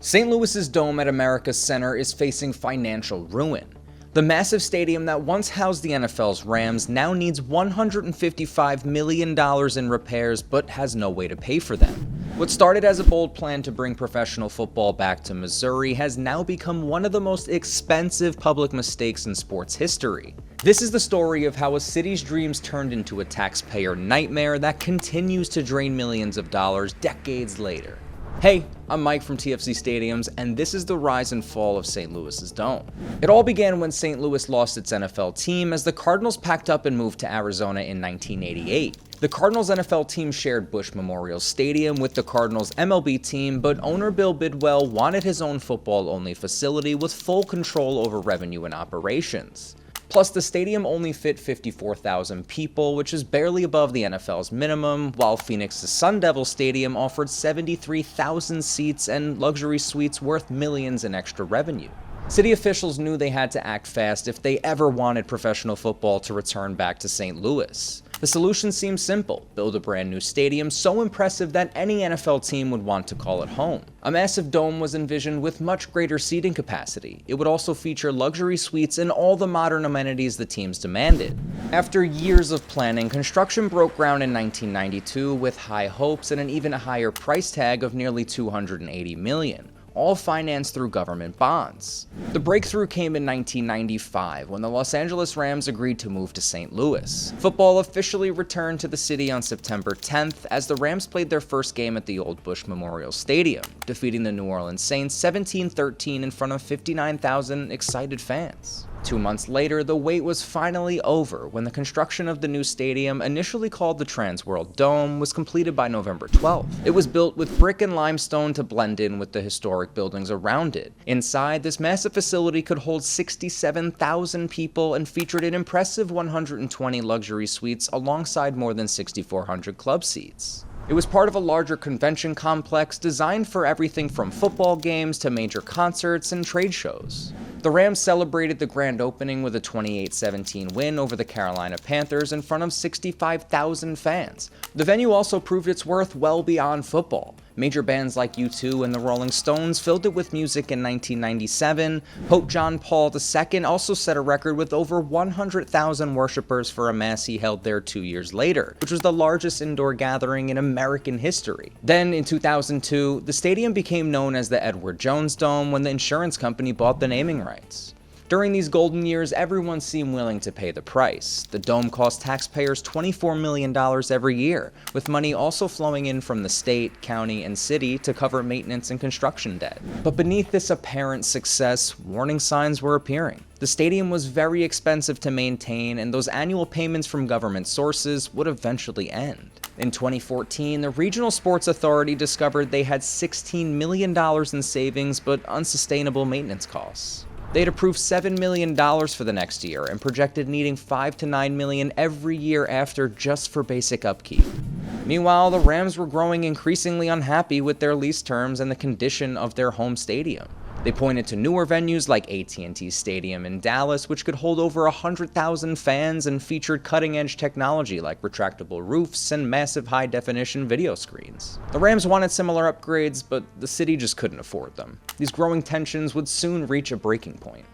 St. Louis's Dome at America's Center is facing financial ruin. The massive stadium that once housed the NFL's Rams now needs $155 million in repairs but has no way to pay for them. What started as a bold plan to bring professional football back to Missouri has now become one of the most expensive public mistakes in sports history. This is the story of how a city's dreams turned into a taxpayer nightmare that continues to drain millions of dollars decades later. Hey, I'm Mike from TFC Stadiums, and this is the rise and fall of St. Louis's Dome. It all began when St. Louis lost its NFL team as the Cardinals packed up and moved to Arizona in 1988. The Cardinals' NFL team shared Busch Memorial Stadium with the Cardinals' MLB team, but owner Bill Bidwell wanted his own football-only facility with full control over revenue and operations. Plus, the stadium only fit 54,000 people, which is barely above the NFL's minimum, while Phoenix's Sun Devil Stadium offered 73,000 seats and luxury suites worth millions in extra revenue. City officials knew they had to act fast if they ever wanted professional football to return back to St. Louis. The solution seemed simple: build a brand new stadium so impressive that any NFL team would want to call it home. A massive dome was envisioned with much greater seating capacity. It would also feature luxury suites and all the modern amenities the teams demanded. After years of planning, construction broke ground in 1992 with high hopes and an even higher price tag of nearly $280 million. All financed through government bonds. The breakthrough came in 1995 when the Los Angeles Rams agreed to move to St. Louis. Football officially returned to the city on September 10th as the Rams played their first game at the old Busch Memorial Stadium, defeating the New Orleans Saints 17-13 in front of 59,000 excited fans. 2 months later, the wait was finally over when the construction of the new stadium, initially called the Trans World Dome, was completed by November 12th. It was built with brick and limestone to blend in with the historic buildings around it. Inside, this massive facility could hold 67,000 people and featured an impressive 120 luxury suites alongside more than 6,400 club seats. It was part of a larger convention complex designed for everything from football games to major concerts and trade shows. The Rams celebrated the grand opening with a 28-17 win over the Carolina Panthers in front of 65,000 fans. The venue also proved its worth well beyond football. Major bands like U2 and the Rolling Stones filled it with music in 1997. Pope John Paul II also set a record with over 100,000 worshippers for a mass he held there 2 years later, which was the largest indoor gathering in American history. Then, in 2002, the stadium became known as the Edward Jones Dome when the insurance company bought the naming rights. During these golden years, everyone seemed willing to pay the price. The dome cost taxpayers $24 million every year, with money also flowing in from the state, county, and city to cover maintenance and construction debt. But beneath this apparent success, warning signs were appearing. The stadium was very expensive to maintain, and those annual payments from government sources would eventually end. In 2014, the Regional Sports Authority discovered they had $16 million in savings but unsustainable maintenance costs. They had approved $7 million for the next year and projected needing $5 to $9 million every year after just for basic upkeep. Meanwhile, the Rams were growing increasingly unhappy with their lease terms and the condition of their home stadium. They pointed to newer venues like AT&T Stadium in Dallas, which could hold over 100,000 fans and featured cutting-edge technology like retractable roofs and massive high-definition video screens. The Rams wanted similar upgrades, but the city just couldn't afford them. These growing tensions would soon reach a breaking point.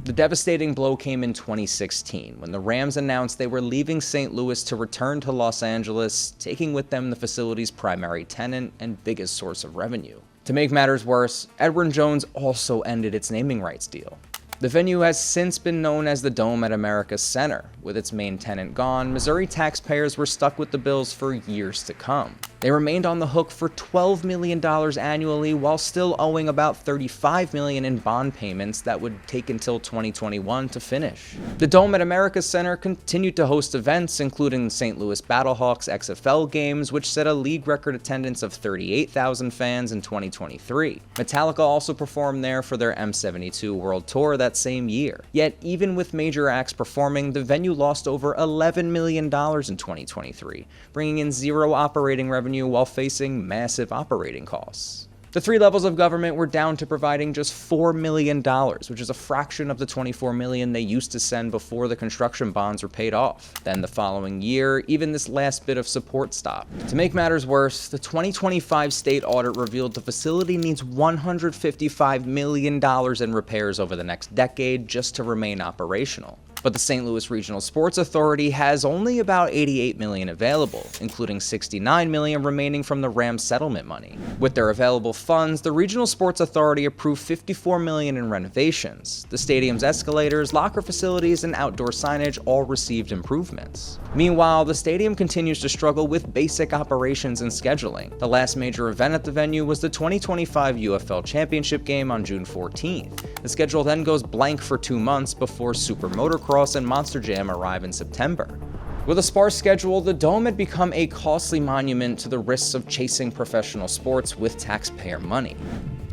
The devastating blow came in 2016, when the Rams announced they were leaving St. Louis to return to Los Angeles, taking with them the facility's primary tenant and biggest source of revenue. To make matters worse, Edward Jones also ended its naming rights deal. The venue has since been known as the Dome at America's Center. With its main tenant gone, Missouri taxpayers were stuck with the bills for years to come. They remained on the hook for $12 million annually while still owing about $35 million in bond payments that would take until 2021 to finish. The Dome at America's Center continued to host events, including St. Louis Battlehawks XFL games, which set a league record attendance of 38,000 fans in 2023. Metallica also performed there for their M72 World Tour that same year. Yet, even with major acts performing, the venue lost over $11 million in 2023, bringing in zero operating revenue while facing massive operating costs. The three levels of government were down to providing just $4 million, which is a fraction of the $24 million they used to send before the construction bonds were paid off. Then the following year, even this last bit of support stopped. To make matters worse, the 2025 state audit revealed the facility needs $155 million in repairs over the next decade just to remain operational. But the St. Louis Regional Sports Authority has only about $88 million available, including $69 million remaining from the Rams settlement money. With their available funds, the Regional Sports Authority approved $54 million in renovations. The stadium's escalators, locker facilities, and outdoor signage all received improvements. Meanwhile, the stadium continues to struggle with basic operations and scheduling. The last major event at the venue was the 2025 UFL Championship game on June 14th. The schedule then goes blank for 2 months before Super Motocross and Monster Jam arrive in September. With a sparse schedule, the Dome had become a costly monument to the risks of chasing professional sports with taxpayer money.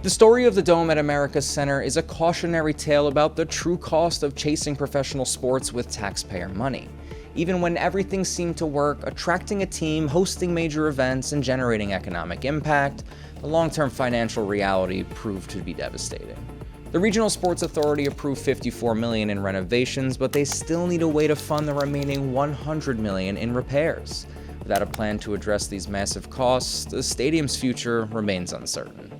The story of the Dome at America's Center is a cautionary tale about the true cost of chasing professional sports with taxpayer money. Even when everything seemed to work, attracting a team, hosting major events, and generating economic impact, the long-term financial reality proved to be devastating. The Regional Sports Authority approved $54 million in renovations, but they still need a way to fund the remaining $100 million in repairs. Without a plan to address these massive costs, the stadium's future remains uncertain.